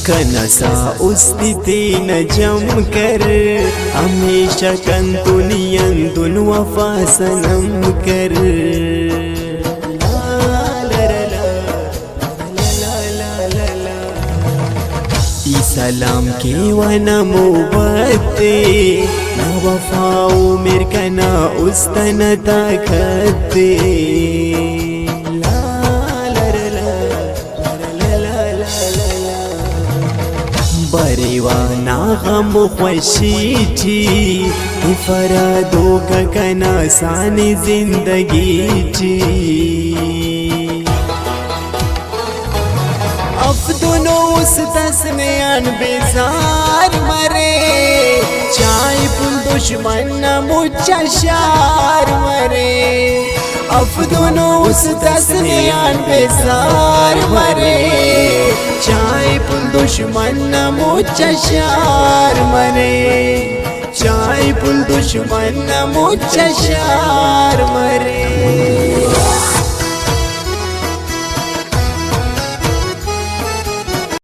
कनसा उस्तिति न जम कर हमेशा कंतुनियंतुन वफा सनम कर सलाम के वनमो बत्ते न वफाओ मिरकना उस्तन तखते बरेवाना गम खुशी थी फरादो का कना सानी जिंदगी थी अफदुनो उस तस्नेयान बेजार मरे चाय पुल दुश्मन न मुच्चा शार मरे अफदुनो उस तस्नेयान बेजार मरे चाय पुल दुश्मन न मुच्चा शार मरे चाय पुल दुश्मन न मुच्चा शार मरे।